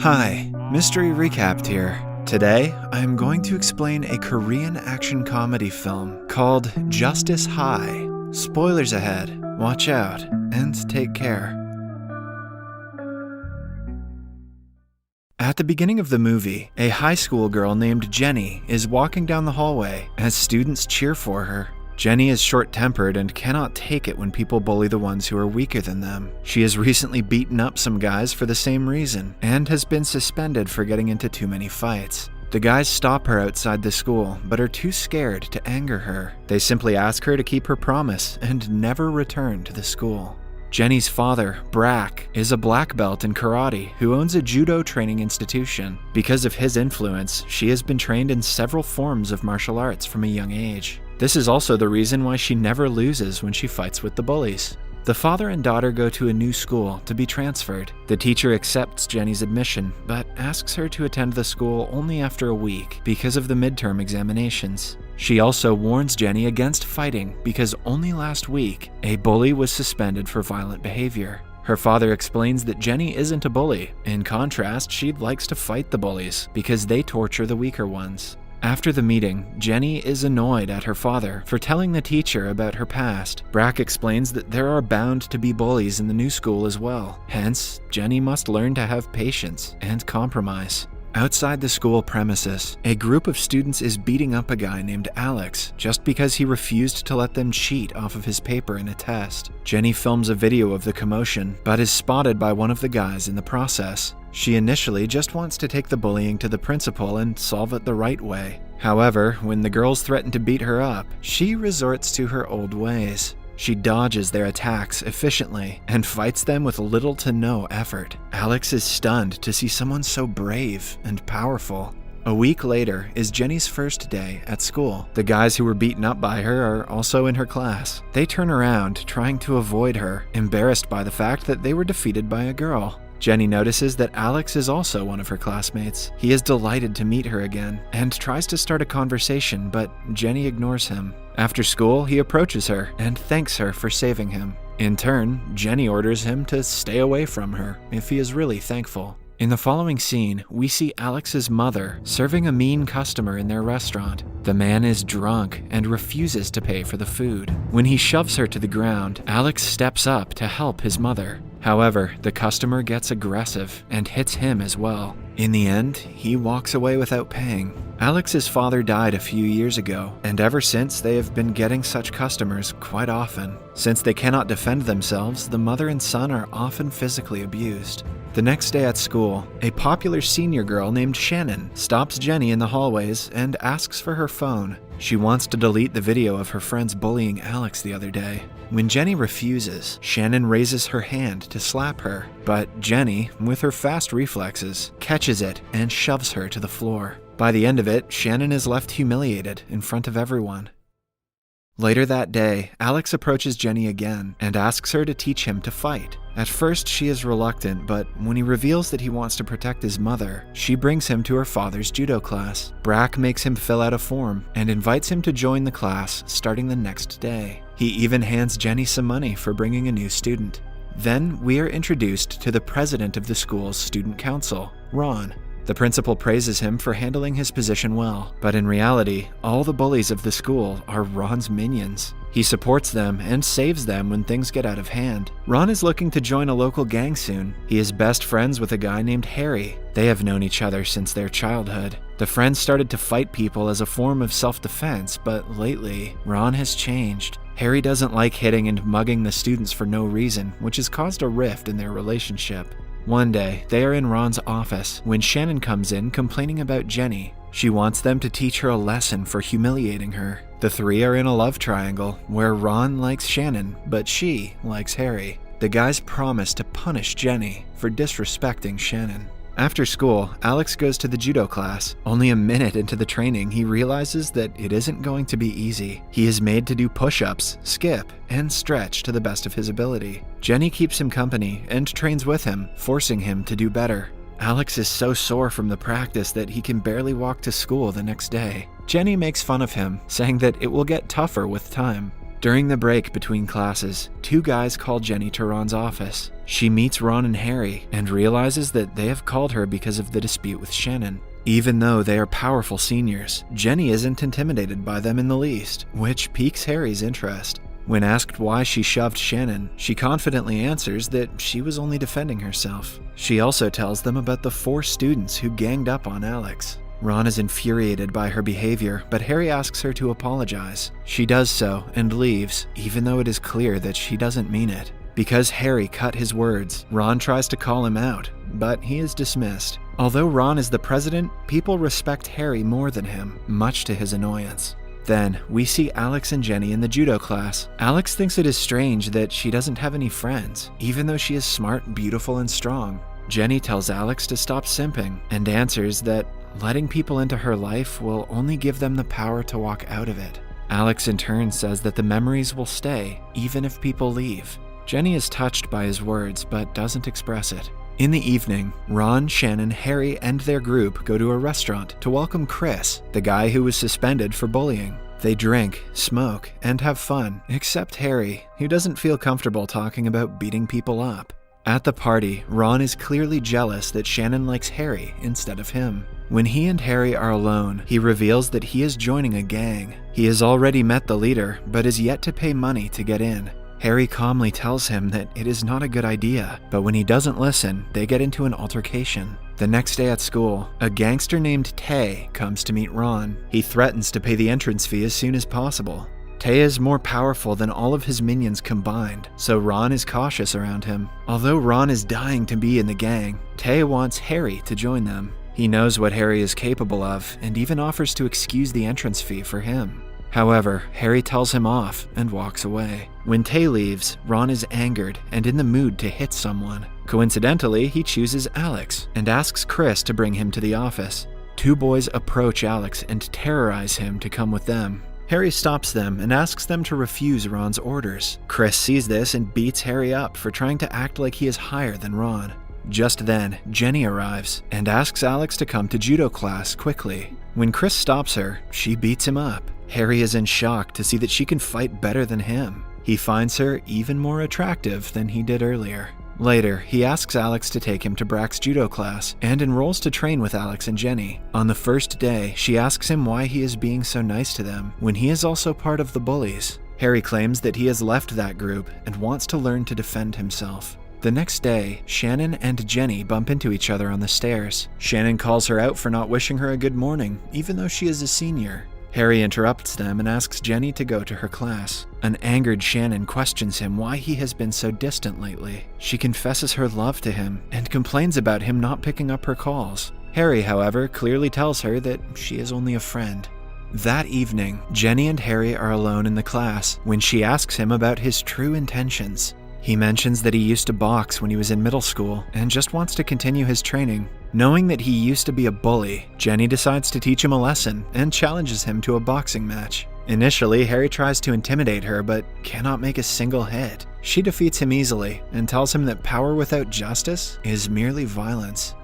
Hi, Mystery Recapped here. Today, I am going to explain a Korean action comedy film called Justice High. Spoilers ahead, watch out, and take care. At the beginning of the movie, a high school girl named Jenny is walking down the hallway as students cheer for her. Jenny is short-tempered and cannot take it when people bully the ones who are weaker than them. She has recently beaten up some guys for the same reason and has been suspended for getting into too many fights. The guys stop her outside the school but are too scared to anger her. They simply ask her to keep her promise and never return to the school. Jenny's father, Brack, is a black belt in karate who owns a judo training institution. Because of his influence, she has been trained in several forms of martial arts from a young age. This is also the reason why she never loses when she fights with the bullies. The father and daughter go to a new school to be transferred. The teacher accepts Jenny's admission, but asks her to attend the school only after a week because of the midterm examinations. She also warns Jenny against fighting because only last week, a bully was suspended for violent behavior. Her father explains that Jenny isn't a bully. In contrast, she likes to fight the bullies because they torture the weaker ones. After the meeting, Jenny is annoyed at her father for telling the teacher about her past. Brack explains that there are bound to be bullies in the new school as well. Hence, Jenny must learn to have patience and compromise. Outside the school premises, a group of students is beating up a guy named Alex just because he refused to let them cheat off of his paper in a test. Jenny films a video of the commotion, but is spotted by one of the guys in the process. She initially just wants to take the bullying to the principal and solve it the right way. However, when the girls threaten to beat her up, she resorts to her old ways. She dodges their attacks efficiently and fights them with little to no effort. Alex is stunned to see someone so brave and powerful. A week later is Jenny's first day at school. The guys who were beaten up by her are also in her class. They turn around, trying to avoid her, embarrassed by the fact that they were defeated by a girl. Jenny notices that Alex is also one of her classmates. He is delighted to meet her again and tries to start a conversation, but Jenny ignores him. After school, he approaches her and thanks her for saving him. In turn, Jenny orders him to stay away from her if he is really thankful. In the following scene, we see Alex's mother serving a mean customer in their restaurant. The man is drunk and refuses to pay for the food. When he shoves her to the ground, Alex steps up to help his mother. However, the customer gets aggressive and hits him as well. In the end, he walks away without paying. Alex's father died a few years ago, and ever since they have been getting such customers quite often. Since they cannot defend themselves, the mother and son are often physically abused. The next day at school, a popular senior girl named Shannon stops Jenny in the hallways and asks for her phone. She wants to delete the video of her friends bullying Alex the other day. When Jenny refuses, Shannon raises her hand to slap her, but Jenny, with her fast reflexes, catches it and shoves her to the floor. By the end of it, Shannon is left humiliated in front of everyone. Later that day, Alex approaches Jenny again and asks her to teach him to fight. At first, she is reluctant, but when he reveals that he wants to protect his mother, she brings him to her father's judo class. Brack makes him fill out a form and invites him to join the class starting the next day. He even hands Jenny some money for bringing a new student. Then we are introduced to the president of the school's student council, Ron. The principal praises him for handling his position well, but in reality, all the bullies of the school are Ron's minions. He supports them and saves them when things get out of hand. Ron is looking to join a local gang soon. He is best friends with a guy named Harry. They have known each other since their childhood. The friends started to fight people as a form of self-defense, but lately, Ron has changed. Harry doesn't like hitting and mugging the students for no reason, which has caused a rift in their relationship. One day, they are in Ron's office when Shannon comes in complaining about Jenny. She wants them to teach her a lesson for humiliating her. The three are in a love triangle where Ron likes Shannon, but she likes Harry. The guys promise to punish Jenny for disrespecting Shannon. After school, Alex goes to the judo class. Only a minute into the training, he realizes that it isn't going to be easy. He is made to do push-ups, skip, and stretch to the best of his ability. Jenny keeps him company and trains with him, forcing him to do better. Alex is so sore from the practice that he can barely walk to school the next day. Jenny makes fun of him, saying that it will get tougher with time. During the break between classes, two guys call Jenny to Ron's office. She meets Ron and Harry and realizes that they have called her because of the dispute with Shannon. Even though they are powerful seniors, Jenny isn't intimidated by them in the least, which piques Harry's interest. When asked why she shoved Shannon, she confidently answers that she was only defending herself. She also tells them about the 4 students who ganged up on Alex. Ron is infuriated by her behavior, but Harry asks her to apologize. She does so and leaves, even though it is clear that she doesn't mean it. Because Harry cut his words, Ron tries to call him out, but he is dismissed. Although Ron is the president, people respect Harry more than him, much to his annoyance. Then, we see Alex and Jenny in the judo class. Alex thinks it is strange that she doesn't have any friends, even though she is smart, beautiful, and strong. Jenny tells Alex to stop simping, and answers that letting people into her life will only give them the power to walk out of it. Alex in turn says that the memories will stay, even if people leave. Jenny is touched by his words, but doesn't express it. In the evening, Ron, Shannon, Harry, and their group go to a restaurant to welcome Chris, the guy who was suspended for bullying. They drink, smoke, and have fun, except Harry, who doesn't feel comfortable talking about beating people up. At the party, Ron is clearly jealous that Shannon likes Harry instead of him. When he and Harry are alone, he reveals that he is joining a gang. He has already met the leader, but is yet to pay money to get in. Harry calmly tells him that it is not a good idea, but when he doesn't listen, they get into an altercation. The next day at school, a gangster named Tay comes to meet Ron. He threatens to pay the entrance fee as soon as possible. Tay is more powerful than all of his minions combined, so Ron is cautious around him. Although Ron is dying to be in the gang, Tay wants Harry to join them. He knows what Harry is capable of, and even offers to excuse the entrance fee for him. However, Harry tells him off and walks away. When Tay leaves, Ron is angered and in the mood to hit someone. Coincidentally, he chooses Alex and asks Chris to bring him to the office. 2 boys approach Alex and terrorize him to come with them. Harry stops them and asks them to refuse Ron's orders. Chris sees this and beats Harry up for trying to act like he is higher than Ron. Just then, Jenny arrives and asks Alex to come to judo class quickly. When Chris stops her, she beats him up. Harry is in shock to see that she can fight better than him. He finds her even more attractive than he did earlier. Later, he asks Alex to take him to Brack's judo class and enrolls to train with Alex and Jenny. On the first day, she asks him why he is being so nice to them when he is also part of the Bullịes. Harry claims that he has left that group and wants to learn to defend himself. The next day, Shannon and Jenny bump into each other on the stairs. Shannon calls her out for not wishing her a good morning, even though she is a senior. Harry interrupts them and asks Jenny to go to her class. An angered Shannon questions him why he has been so distant lately. She confesses her love to him and complains about him not picking up her calls. Harry, however, clearly tells her that she is only a friend. That evening, Jenny and Harry are alone in the class when she asks him about his true intentions. He mentions that he used to box when he was in middle school and just wants to continue his training. Knowing that he used to be a bully, Jenny decides to teach him a lesson and challenges him to a boxing match. Initially, Harry tries to intimidate her but cannot make a single hit. She defeats him easily and tells him that power without justice is merely violence.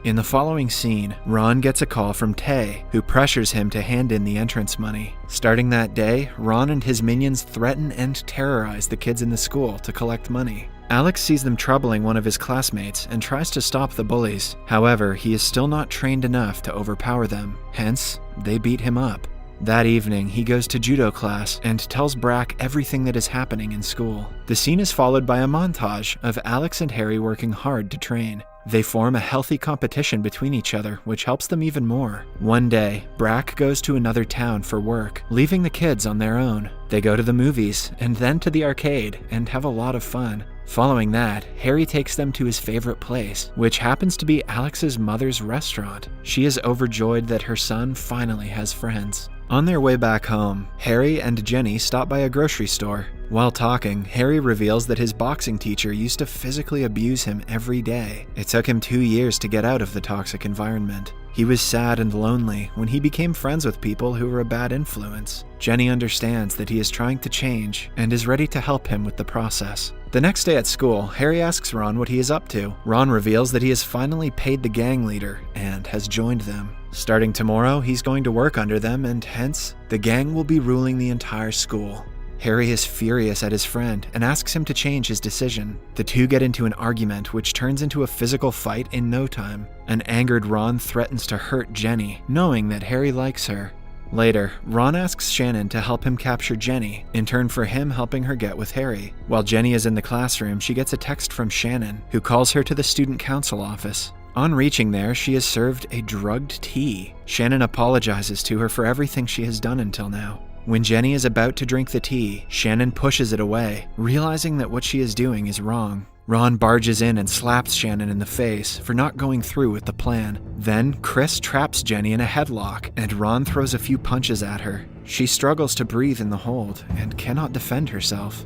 In the following scene, Ron gets a call from Tay, who pressures him to hand in the entrance money. Starting that day, Ron and his minions threaten and terrorize the kids in the school to collect money. Alex sees them troubling one of his classmates and tries to stop the bullies. However, he is still not trained enough to overpower them. Hence, they beat him up. That evening, he goes to judo class and tells Brack everything that is happening in school. The scene is followed by a montage of Alex and Harry working hard to train. They form a healthy competition between each other, which helps them even more. One day, Brack goes to another town for work, leaving the kids on their own. They go to the movies and then to the arcade and have a lot of fun. Following that, Harry takes them to his favorite place, which happens to be Alex's mother's restaurant. She is overjoyed that her son finally has friends. On their way back home, Harry and Jenny stop by a grocery store. While talking, Harry reveals that his boxing teacher used to physically abuse him every day. It took him 2 years to get out of the toxic environment. He was sad and lonely when he became friends with people who were a bad influence. Jenny understands that he is trying to change and is ready to help him with the process. The next day at school, Harry asks Ron what he is up to. Ron reveals that he has finally paid the gang leader and has joined them. Starting tomorrow, he's going to work under them and hence, the gang will be ruling the entire school. Harry is furious at his friend and asks him to change his decision. The two get into an argument which turns into a physical fight in no time. An angered Ron threatens to hurt Jenny, knowing that Harry likes her. Later, Ron asks Shannon to help him capture Jenny, in turn for him helping her get with Harry. While Jenny is in the classroom, she gets a text from Shannon, who calls her to the student council office. On reaching there, she is served a drugged tea. Shannon apologizes to her for everything she has done until now. When Jenny is about to drink the tea, Shannon pushes it away, realizing that what she is doing is wrong. Ron barges in and slaps Shannon in the face for not going through with the plan. Then, Chris traps Jenny in a headlock, and Ron throws a few punches at her. She struggles to breathe in the hold and cannot defend herself.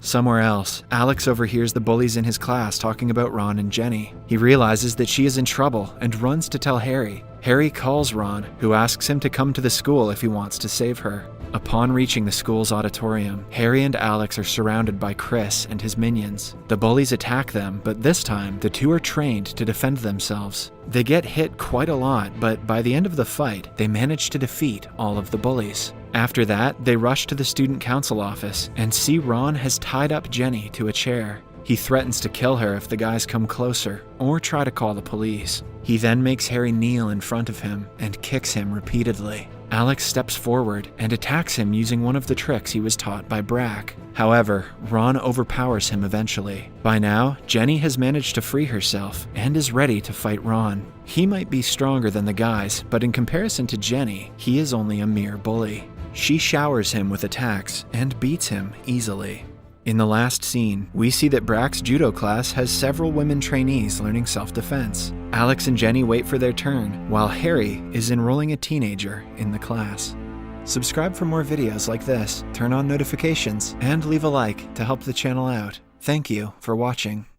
Somewhere else, Alex overhears the bullies in his class talking about Ron and Jenny. He realizes that she is in trouble and runs to tell Harry. Harry calls Ron, who asks him to come to the school if he wants to save her. Upon reaching the school's auditorium, Harry and Alex are surrounded by Chris and his minions. The bullies attack them, but this time, the two are trained to defend themselves. They get hit quite a lot, but by the end of the fight, they manage to defeat all of the bullies. After that, they rush to the student council office and see Ron has tied up Jenny to a chair. He threatens to kill her if the guys come closer, or try to call the police. He then makes Harry kneel in front of him and kicks him repeatedly. Alex steps forward and attacks him using one of the tricks he was taught by Brack. However, Ron overpowers him eventually. By now, Jenny has managed to free herself and is ready to fight Ron. He might be stronger than the guys, but in comparison to Jenny, he is only a mere bully. She showers him with attacks and beats him easily. In the last scene, we see that Brack's judo class has several women trainees learning self-defense. Alex and Jenny wait for their turn, while Harry is enrolling a teenager in the class. Subscribe for more videos like this, turn on notifications, and leave a like to help the channel out. Thank you for watching.